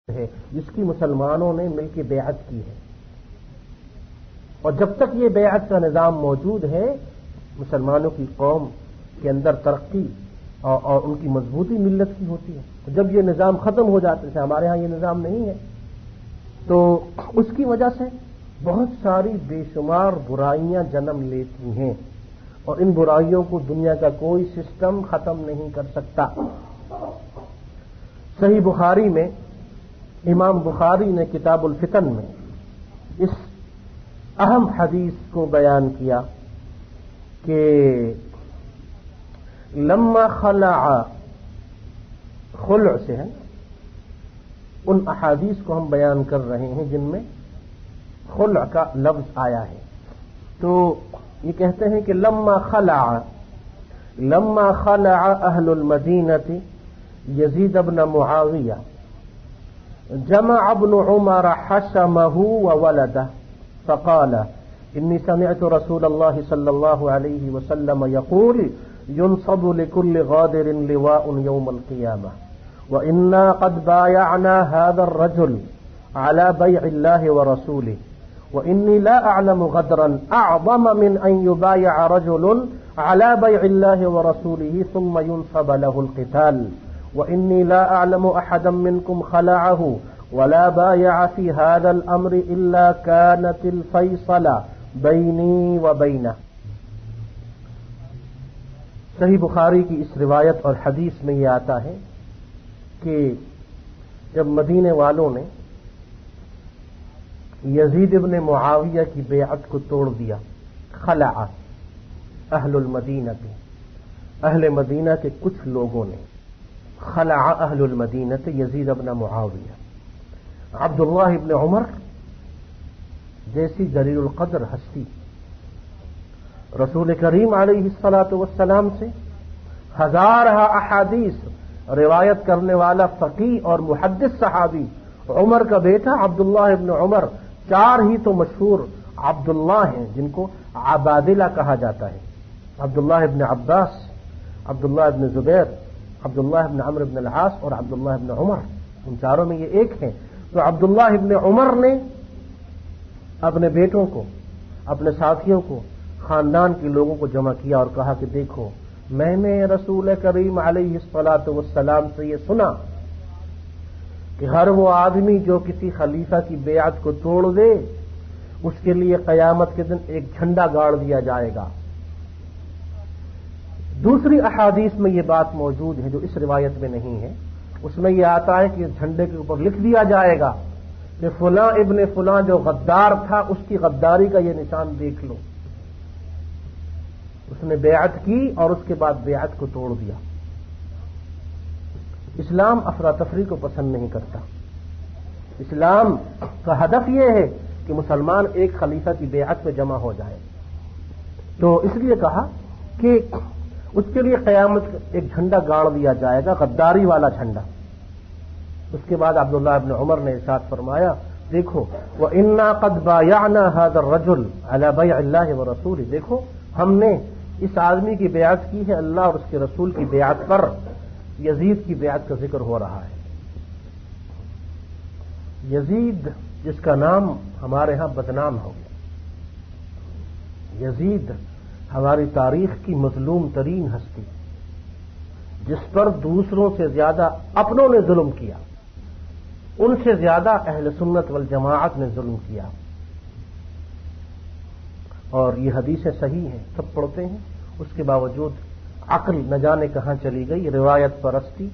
ہے جس کی مسلمانوں نے مل کے بیعت کی ہے، اور جب تک یہ بیعت کا نظام موجود ہے مسلمانوں کی قوم کے اندر ترقی اور ان کی مضبوطی ملت کی ہوتی ہے۔ جب یہ نظام ختم ہو جاتا ہے، ہمارے ہاں یہ نظام نہیں ہے، تو اس کی وجہ سے بہت ساری بے شمار برائیاں جنم لیتی ہیں، اور ان برائیوں کو دنیا کا کوئی سسٹم ختم نہیں کر سکتا۔ صحیح بخاری میں امام بخاری نے کتاب الفتن میں اس اہم حدیث کو بیان کیا کہ لما خلع سے ہے، ان احادیث کو ہم بیان کر رہے ہیں جن میں خلع کا لفظ آیا ہے۔ تو یہ کہتے ہیں کہ لما خلع اہل المدینہ یزید بن معاویہ جمع ابن عمر حشمه وولده فقال انی سمعت رسول اللہ صلی اللہ علیہ وسلم یقول ينصب لكل غادر لواء يوم القيامة وإنا قد بايعنا هذا الرجل على بيع الله ورسوله وإني لا أعلم غدرا أعظم من أن يبايع رجل على بيع الله ورسوله ثم ينصب له القتال وإني لا أعلم أحدا منكم خلعه ولا بايع في هذا الأمر إلا كانت الفيصل بيني وبينه۔ صحیح بخاری کی اس روایت اور حدیث میں یہ آتا ہے کہ جب مدینے والوں نے یزید ابن معاویہ کی بیعت کو توڑ دیا، خلع اہل المدینہ اہل مدینہ کے کچھ لوگوں نے، خلع اہل المدینہ یزید ابن معاویہ، عبداللہ ابن عمر جیسی جلیل القدر ہستی رسول کریم علیہ الصلاۃ والسلام سے ہزارہ احادیث روایت کرنے والا فقیہ اور محدث صحابی عمر کا بیٹا عبداللہ ابن عمر، چار ہی تو مشہور عبداللہ ہیں جن کو عبادلہ کہا جاتا ہے، عبداللہ ابن عباس، عبداللہ ابن زبیر، عبداللہ ابن عمرو ابن العاص اور عبداللہ ابن عمر، ان چاروں میں یہ ایک ہیں۔ تو عبداللہ ابن عمر نے اپنے بیٹوں کو، اپنے ساتھیوں کو، خاندان کے لوگوں کو جمع کیا اور کہا کہ دیکھو میں نے رسول کریم علیہ الصلاۃ والسلام سے یہ سنا کہ ہر وہ آدمی جو کسی خلیفہ کی بیعت کو توڑ دے اس کے لیے قیامت کے دن ایک جھنڈا گاڑ دیا جائے گا۔ دوسری احادیث میں یہ بات موجود ہے جو اس روایت میں نہیں ہے، اس میں یہ آتا ہے کہ اس جھنڈے کے اوپر لکھ دیا جائے گا کہ فلاں ابن فلاں جو غدار تھا اس کی غداری کا یہ نشان دیکھ لو، اس نے بیعت کی اور اس کے بعد بیعت کو توڑ دیا۔ اسلام افراتفری کو پسند نہیں کرتا، اسلام کا ہدف یہ ہے کہ مسلمان ایک خلیفہ کی بیعت پہ جمع ہو جائے، تو اس لیے کہا کہ اس کے لیے قیامت ایک جھنڈا گاڑ دیا جائے گا، غداری والا جھنڈا۔ اس کے بعد عبداللہ ابن عمر نے ارشاد فرمایا دیکھو وَإِنَّا قَدْ بَايَعْنَا هَذَا الرَّجُلَ عَلَى بَيْعِ اللَّهِ وَرَسُولِهِ، دیکھو ہم نے اس آدمی کی بیعت کی ہے اللہ اور اس کے رسول کی بیعت پر۔ یزید کی بیعت کا ذکر ہو رہا ہے۔ یزید جس کا نام ہمارے ہاں بدنام ہو گیا، یزید ہماری تاریخ کی مظلوم ترین ہستی، جس پر دوسروں سے زیادہ اپنوں نے ظلم کیا، ان سے زیادہ اہل سنت والجماعت نے ظلم کیا، اور یہ حدیثیں صحیح ہیں، سب پڑھتے ہیں، اس کے باوجود عقل نہ جانے کہاں چلی گئی، روایت پرستی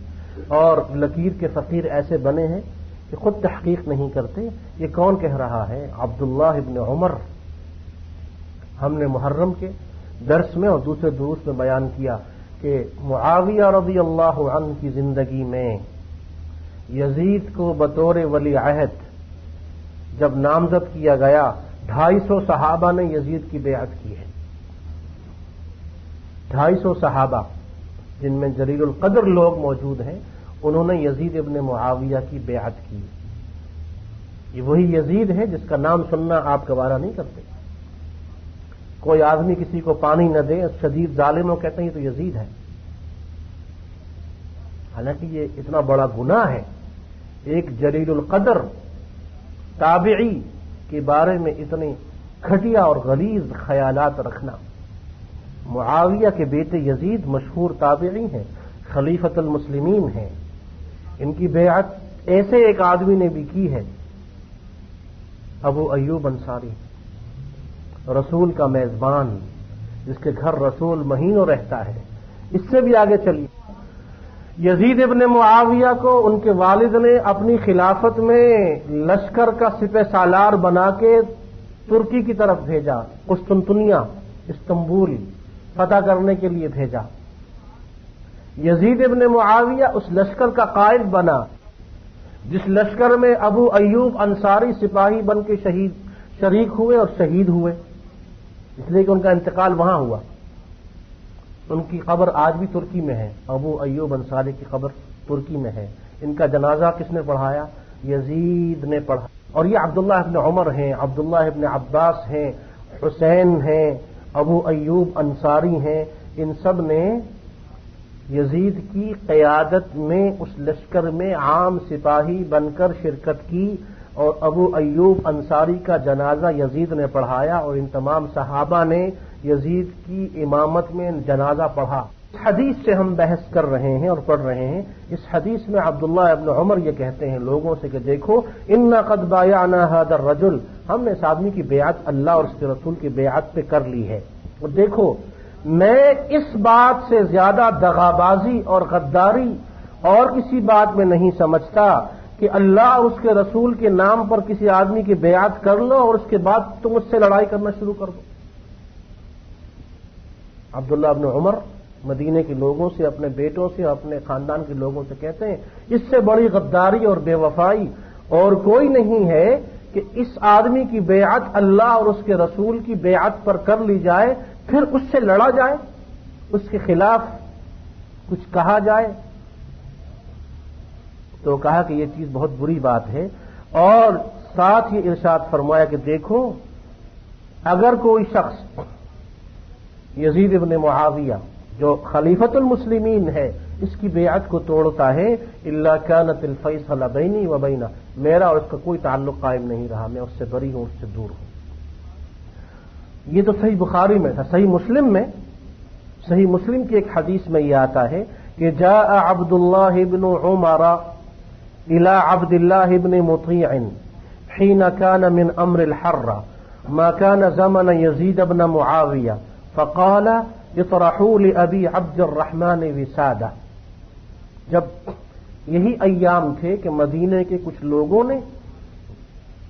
اور لکیر کے فقیر ایسے بنے ہیں کہ خود تحقیق نہیں کرتے۔ یہ کون کہہ رہا ہے؟ عبداللہ ابن عمر۔ ہم نے محرم کے درس میں اور دوسرے دروس میں بیان کیا کہ معاویہ رضی اللہ عنہ کی زندگی میں یزید کو بطور ولی عہد جب نامزد کیا گیا 250 صحابہ نے یزید کی بیعت کی ہے، 250 صحابہ جن میں جلیل القدر لوگ موجود ہیں، انہوں نے یزید ابن معاویہ کی بیعت کی۔ یہ وہی یزید ہے جس کا نام سننا آپ گوارا نہیں کرتے۔ کوئی آدمی کسی کو پانی نہ دے، شدید ظالم ہو، کہتے ہیں یہ تو یزید ہے، حالانکہ یہ اتنا بڑا گناہ ہے ایک جلیل القدر تابعی کے بارے میں اتنے گھٹیا اور غلیظ خیالات رکھنا؟ معاویہ کے بیٹے یزید مشہور تابعی ہیں، خلیفۃ المسلمین ہیں، ان کی بیعت ایسے ایک آدمی نے بھی کی ہے، ابو ایوب انصاری، رسول کا میزبان، جس کے گھر رسول مہینوں رہتا ہے۔ اس سے بھی آگے چلیے، یزید ابن معاویہ کو ان کے والد نے اپنی خلافت میں لشکر کا سپہ سالار بنا کے ترکی کی طرف بھیجا، قسطنطنیہ استنبول فتح کرنے کے لیے بھیجا۔ یزید ابن معاویہ اس لشکر کا قائد بنا جس لشکر میں ابو ایوب انصاری سپاہی بن کے شریک ہوئے اور شہید ہوئے، اس لیے کہ ان کا انتقال وہاں ہوا۔ ان کی قبر آج بھی ترکی میں ہے، ابو ایوب انصاری کی قبر ترکی میں ہے۔ ان کا جنازہ کس نے پڑھایا؟ یزید نے پڑھا۔ اور یہ عبداللہ ابن عمر ہیں، عبداللہ ابن عباس ہیں، حسین ہیں، ابو ایوب انصاری ہیں، ان سب نے یزید کی قیادت میں اس لشکر میں عام سپاہی بن کر شرکت کی، اور ابو ایوب انصاری کا جنازہ یزید نے پڑھایا، اور ان تمام صحابہ نے یزید کی امامت میں جنازہ پڑھا۔ اس حدیث سے ہم بحث کر رہے ہیں اور پڑھ رہے ہیں۔ اس حدیث میں عبداللہ ابن عمر یہ کہتے ہیں لوگوں سے کہ دیکھو، انا قد بایعنا ھذا الرجل، ہم نے اس آدمی کی بیعت اللہ اور اس کے رسول کی بیعت پہ کر لی ہے۔ اور دیکھو، میں اس بات سے زیادہ دغابازی اور غداری اور کسی بات میں نہیں سمجھتا کہ اللہ اور اس کے رسول کے نام پر کسی آدمی کی بیعت کر لو اور اس کے بعد تم اس سے لڑائی کرنا شروع کر دو۔ عبداللہ ابن عمر مدینے کے لوگوں سے، اپنے بیٹوں سے، اپنے خاندان کے لوگوں سے کہتے ہیں اس سے بڑی غداری اور بے وفائی اور کوئی نہیں ہے کہ اس آدمی کی بیعت اللہ اور اس کے رسول کی بیعت پر کر لی جائے، پھر اس سے لڑا جائے، اس کے خلاف کچھ کہا جائے۔ تو کہا کہ یہ چیز بہت بری بات ہے، اور ساتھ ہی ارشاد فرمایا کہ دیکھو، اگر کوئی شخص یزید ابن معاویہ جو خلیفۃ المسلمین ہے اس کی بیعت کو توڑتا ہے، الا کانت الفیصلہ بینی و بینہ، میرا اور اس کا کوئی تعلق قائم نہیں رہا، میں اس سے بری ہوں، اس سے دور ہوں۔ یہ تو صحیح بخاری میں تھا۔ صحیح مسلم کی ایک حدیث میں یہ آتا ہے کہ جاء عبد اللہ بن عمر الى عبد الله بن مطيع حين كان من امر الحر ما كان زمن يزيد بن معاوية فقال اطرحوا لأبي عبد الرحمن وسادة۔ جب یہی ایام تھے کہ مدینے کے کچھ لوگوں نے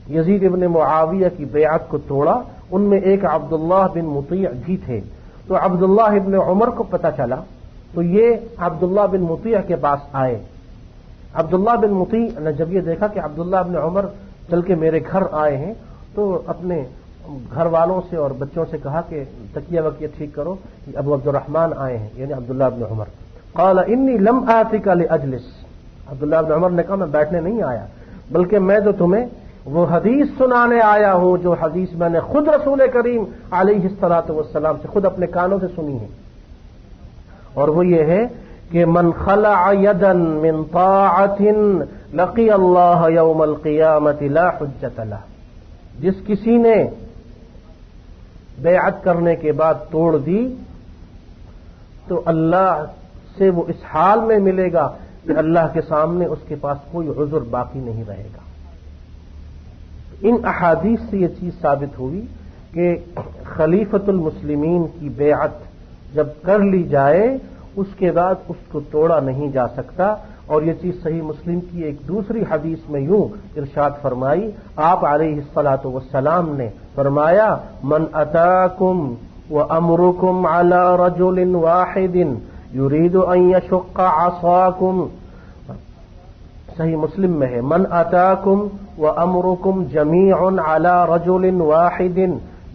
یزید ابن معاویہ کی بیعت کو توڑا، ان میں ایک عبداللہ بن مطیع بھی تھے۔ تو عبداللہ ابن عمر کو پتہ چلا، تو یہ عبداللہ بن مطیع کے پاس آئے۔ عبداللہ بن مطیع نے جب یہ دیکھا کہ عبداللہ ابن عمر چل کے میرے گھر آئے ہیں، تو اپنے گھر والوں سے اور بچوں سے کہا کہ تکیہ وکیہ ٹھیک کرو، ابو عبد الرحمن آئے ہیں، یعنی عبداللہ ابن عمر۔ قال انی لم آتک لاجلس، عبداللہ ابن عمر نے کہا میں بیٹھنے نہیں آیا، بلکہ میں تو تمہیں وہ حدیث سنانے آیا ہوں جو حدیث میں نے خود رسول کریم علیہ الصلوۃ والسلام سے خود اپنے کانوں سے سنی ہے، اور وہ یہ ہے کہ من خلع یدا من طاعۃ لقی اللہ یوم القیامۃ لا حجۃ لہ، جس کسی نے بیعت کرنے کے بعد توڑ دی تو اللہ سے وہ اس حال میں ملے گا کہ اللہ کے سامنے اس کے پاس کوئی عذر باقی نہیں رہے گا۔ ان احادیث سے یہ چیز ثابت ہوئی کہ خلیفۃ المسلمین کی بیعت جب کر لی جائے اس کے بعد اس کو توڑا نہیں جا سکتا۔ اور یہ چیز صحیح مسلم کی ایک دوسری حدیث میں یوں ارشاد فرمائی، آپ علیہ الصلاۃ والسلام نے فرمایا من اتاکم وامرکم علی رجل واحد یرید ان یشق عصاکم، صحیح مسلم میں ہے من اتاکم وامرکم جمیع علی رجل واحد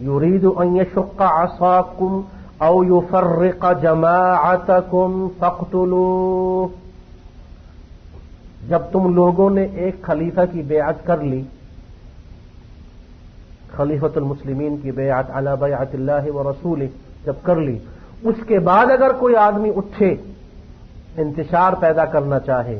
یرید ان یشق عصاکم او یفرق جماعتکم فاقتلوہ۔ جب تم لوگوں نے ایک خلیفہ کی بیعت کر لی، خلیفۃ المسلمین کی بیعت علی بیعت اللہ و رسولہ جب کر لی، اس کے بعد اگر کوئی آدمی اٹھے انتشار پیدا کرنا چاہے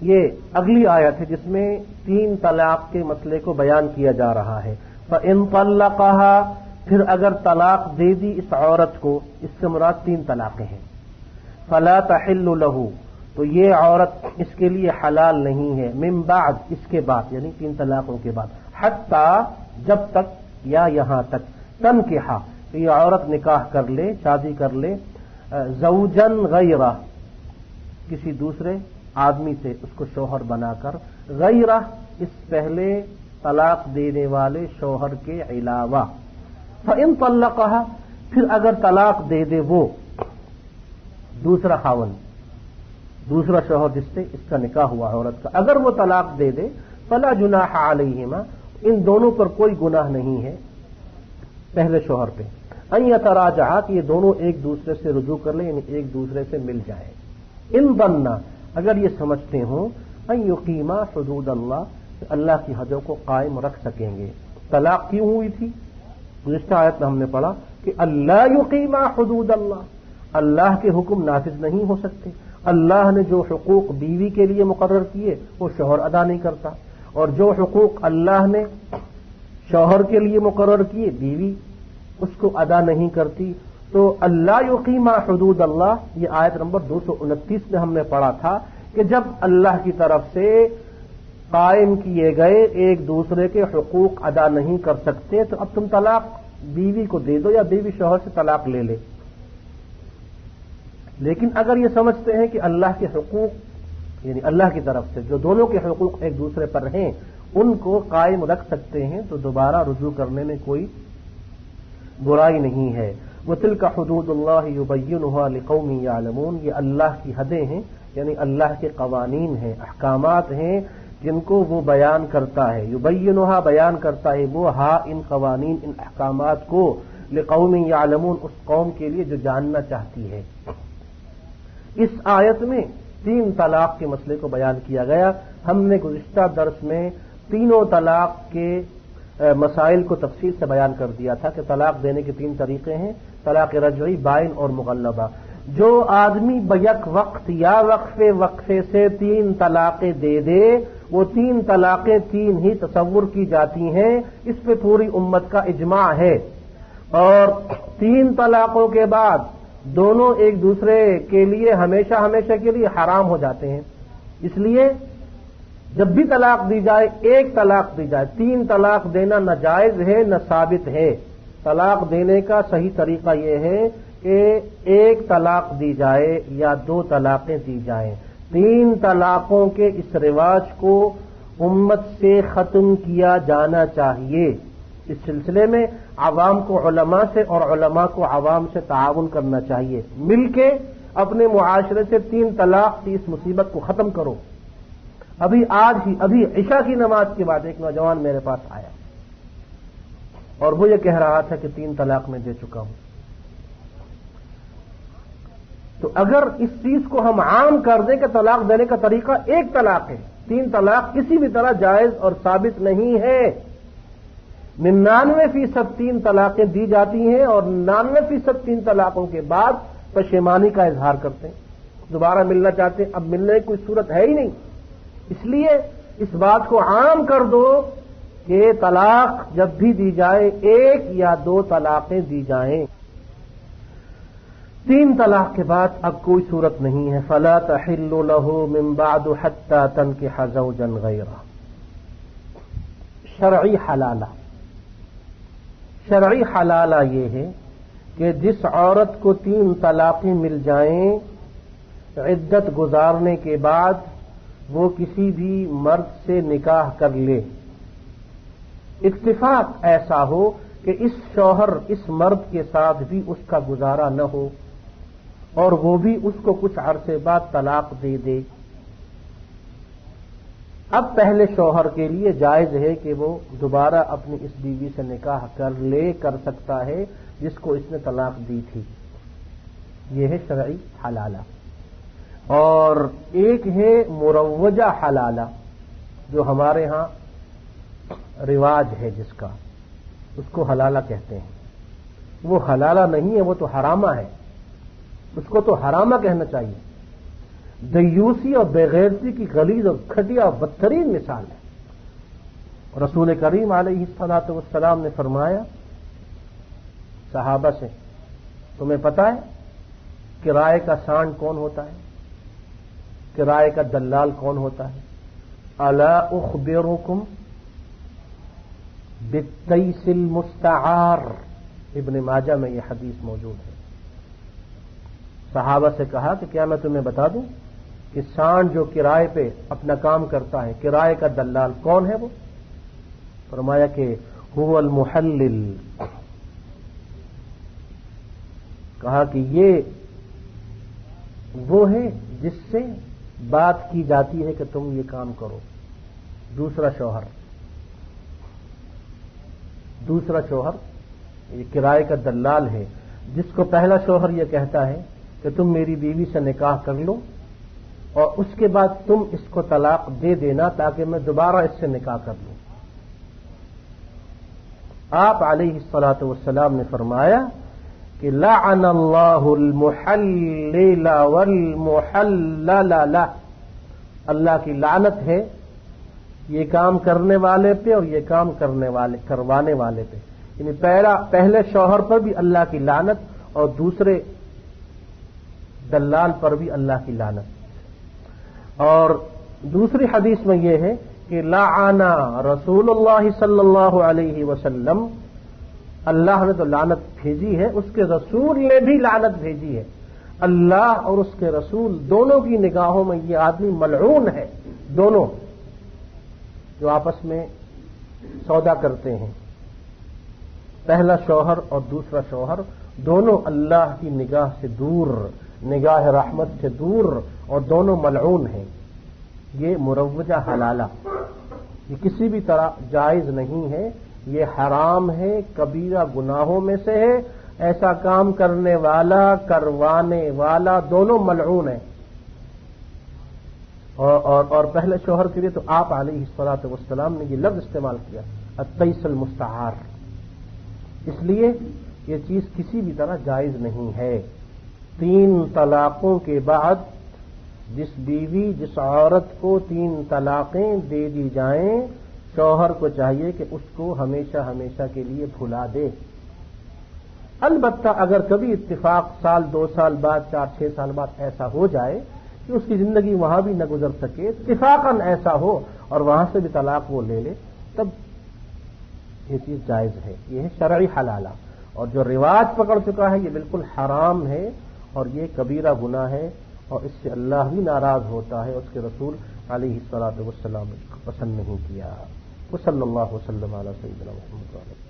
یہ اگلی آیت ہے جس میں 3 طلاق کے مسئلے کو بیان کیا جا رہا ہے۔ فَإِن طَلَّقَهَا، پھر اگر طلاق دے دی اس عورت کو، اس سے مراد 3 طلاقیں ہیں۔ فَلَا تَحِلُّ لَهُ، تو یہ عورت اس کے لیے حلال نہیں ہے، من بعد، اس کے بعد، یعنی 3 طلاقوں کے بعد، حتی، جب تک، یا یہاں تک، تنکحہ، کہ یہ عورت نکاح کر لے، شادی کر لے، زوجن غیرہ، کسی دوسرے آدمی سے اس کو شوہر بنا کر، غیرہ، اس پہلے طلاق دینے والے شوہر کے علاوہ۔ فَإِن طَلَّقَهَا، پھر اگر طلاق دے دے وہ دوسرا خاوند، دوسرا شوہر جس سے اس کا نکاح ہوا عورت کا، اگر وہ طلاق دے دے، فَلَا جُنَاحَ عَلَيْهِمَا، ان دونوں پر کوئی گناہ نہیں ہے پہلے شوہر پہ، ان یتراجعا، کہ یہ دونوں ایک دوسرے سے رجوع کر لیں، یعنی ایک دوسرے سے مل جائیں، ان ظنا، اگر یہ سمجھتے ہوں، ان یقیما حدود اللہ، اللہ کی حدوں کو قائم رکھ سکیں گے۔ طلاق کیوں ہوئی تھی؟ گزشتہ آیت میں ہم نے پڑھا کہ اللہ یقیما حدود اللہ، اللہ کے حکم نافذ نہیں ہو سکتے، اللہ نے جو حقوق بیوی کے لیے مقرر کیے وہ شوہر ادا نہیں کرتا، اور جو حقوق اللہ نے شوہر کے لیے مقرر کیے بیوی اس کو ادا نہیں کرتی۔ تو اللہ یقیما حدود اللہ، یہ آیت نمبر 229 میں ہم نے پڑھا تھا کہ جب اللہ کی طرف سے قائم کیے گئے ایک دوسرے کے حقوق ادا نہیں کر سکتے تو اب تم طلاق بیوی کو دے دو یا بیوی شوہر سے طلاق لے لے۔ لیکن اگر یہ سمجھتے ہیں کہ اللہ کے حقوق، یعنی اللہ کی طرف سے جو دونوں کے حقوق ایک دوسرے پر ہیں ان کو قائم رکھ سکتے ہیں، تو دوبارہ رجوع کرنے میں کوئی برائی نہیں ہے۔ وَتِلْكَ حُدُودُ اللَّهِ يُبَيِّنُهَا لِقَوْمٍ يَعْلَمُونَ، یہ اللہ کی حدیں ہیں، یعنی اللہ کے قوانین ہیں، احکامات ہیں جن کو وہ بیان کرتا ہے، یبینها، بیان کرتا ہے وہ، ان قوانین، ان احکامات کو، لقوم یعلمون، اس قوم کے لیے جو جاننا چاہتی ہے۔ اس آیت میں 3 طلاق کے مسئلے کو بیان کیا گیا۔ ہم نے گزشتہ درس میں تینوں طلاق کے مسائل کو تفصیل سے بیان کر دیا تھا کہ طلاق دینے کے 3 طریقے ہیں، طلاق رجعی، بائن اور مغلظہ۔ جو آدمی بیک وقت یا وقفے سے 3 طلاقیں دے دے، وہ 3 طلاقیں 3 ہی تصور کی جاتی ہیں، اس پہ پوری امت کا اجماع ہے۔ اور 3 طلاقوں کے بعد دونوں ایک دوسرے کے لیے ہمیشہ کے لیے حرام ہو جاتے ہیں۔ اس لیے جب بھی طلاق دی جائے، ایک طلاق دی جائے، 3 طلاق دینا نہ جائز ہے نہ ثابت ہے۔ طلاق دینے کا صحیح طریقہ یہ ہے کہ ایک طلاق دی جائے یا 2 طلاقیں دی جائیں۔ 3 طلاقوں کے اس رواج کو امت سے ختم کیا جانا چاہیے۔ اس سلسلے میں عوام کو علماء سے اور علماء کو عوام سے تعاون کرنا چاہیے، مل کے اپنے معاشرے سے 3 طلاق کی اس مصیبت کو ختم کرو۔ ابھی عشاء کی نماز کے بعد ایک نوجوان میرے پاس آیا اور وہ یہ کہہ رہا تھا کہ 3 طلاق میں دے چکا ہوں۔ تو اگر اس چیز کو ہم عام کر دیں کہ طلاق دینے کا طریقہ ایک طلاق ہے، 3 طلاق کسی بھی طرح جائز اور ثابت نہیں ہے۔ 99% 3 طلاقیں دی جاتی ہیں اور 99% 3 طلاقوں کے بعد پشیمانی کا اظہار کرتے ہیں، دوبارہ ملنا چاہتے ہیں، اب ملنے کی کوئی صورت ہے ہی نہیں۔ اس لیے اس بات کو عام کر دو کہ طلاق جب بھی دی جائے 1 یا 2 طلاقیں دی جائیں۔ 3 طلاق کے بعد اب کوئی صورت نہیں ہے۔ فَلَا تَحِلُّ لَهُ مِن بَعْدُ حَتَّى تَنكِحَ زَوْجًا غَيْرَهُ۔ شرعی حلالہ یہ ہے کہ جس عورت کو 3 طلاقیں مل جائیں، عدت گزارنے کے بعد وہ کسی بھی مرد سے نکاح کر لے، اتفاق ایسا ہو کہ اس مرد کے ساتھ بھی اس کا گزارا نہ ہو اور وہ بھی اس کو کچھ عرصے بعد طلاق دے دے۔ اب پہلے شوہر کے لیے جائز ہے کہ وہ دوبارہ اپنی اس بیوی سے نکاح کر سکتا ہے جس کو اس نے طلاق دی تھی۔ یہ ہے شرعی حلالہ۔ اور ایک ہے مروجہ حلالہ، جو ہمارے ہاں رواج ہے جس کا، اس کو حلالہ کہتے ہیں۔ وہ حلالہ نہیں ہے، وہ تو حرامہ ہے، اس کو تو حرامہ کہنا چاہیے۔ دیوسی اور بےغیرتی کی غلیظ اور گھٹیا اور بدترین مثال ہے۔ رسول کریم علیہ الصلوۃ والسلام نے فرمایا صحابہ سے، تمہیں پتہ ہے کرائے کا سانڈ کون ہوتا ہے؟ کرائے کا دلال کون ہوتا ہے؟ الا اخبرکم بالتیس المستعار، ابن ماجہ میں یہ حدیث موجود ہے۔ صحابہ سے کہا کہ کیا میں تمہیں بتا دوں کہ سانڈ جو کرائے پہ اپنا کام کرتا ہے، کرائے کا دلال کون ہے؟ وہ فرمایا کہ هو المحلل، کہا کہ یہ وہ ہے جس سے بات کی جاتی ہے کہ تم یہ کام کرو۔ دوسرا شوہر یہ کرائے کا دلال ہے، جس کو پہلا شوہر یہ کہتا ہے کہ تم میری بیوی سے نکاح کر لو اور اس کے بعد تم اس کو طلاق دے دینا تاکہ میں دوبارہ اس سے نکاح کر لوں۔ آپ علیہ الصلوۃ والسلام نے فرمایا کہ لعن اللہ المحلل والمحلل له، اللہ کی لعنت ہے یہ کام کرنے والے پہ اور یہ کام کروانے والے پہ، یعنی پہلے شوہر پر بھی اللہ کی لعنت اور دوسرے دلال پر بھی اللہ کی لعنت۔ اور دوسری حدیث میں یہ ہے کہ لعن رسول اللہ صلی اللہ علیہ وسلم، اللہ نے تو لعنت بھیجی ہے، اس کے رسول نے بھی لعنت بھیجی ہے۔ اللہ اور اس کے رسول دونوں کی نگاہوں میں یہ آدمی ملعون ہے، دونوں جو آپس میں سودا کرتے ہیں، پہلا شوہر اور دوسرا شوہر، دونوں اللہ کی نگاہ سے دور، نگاہ رحمت سے دور، اور دونوں ملعون ہیں۔ یہ مروجہ حلالہ، یہ کسی بھی طرح جائز نہیں ہے، یہ حرام ہے، کبیرہ گناہوں میں سے ہے۔ ایسا کام کرنے والا، کروانے والا دونوں ملعون ہیں۔ اور پہلے شوہر کے لیے تو آپ علیہ الصلوۃ والسلام نے یہ لفظ استعمال کیا، التیس المستعار۔ اس لیے یہ چیز کسی بھی طرح جائز نہیں ہے۔ 3 طلاقوں کے بعد جس عورت کو 3 طلاقیں دے دی جائیں، شوہر کو چاہیے کہ اس کو ہمیشہ ہمیشہ کے لیے بھلا دے۔ البتہ اگر کبھی اتفاق سال 2 سال بعد 4-6 سال بعد ایسا ہو جائے کہ اس کی زندگی وہاں بھی نہ گزر سکے، اتفاقاً ایسا ہو اور وہاں سے بھی طلاق وہ لے لے، تب یہ چیز جائز ہے، یہ ہے شرعی حلالہ۔ اور جو رواج پکڑ چکا ہے یہ بالکل حرام ہے اور یہ کبیرہ گناہ ہے، اور اس سے اللہ بھی ناراض ہوتا ہے، اس کے رسول علیہ الصلوۃ والسلام نے پسند نہیں کیا۔ وصلی اللہ وسلم علی سیدنا محمد۔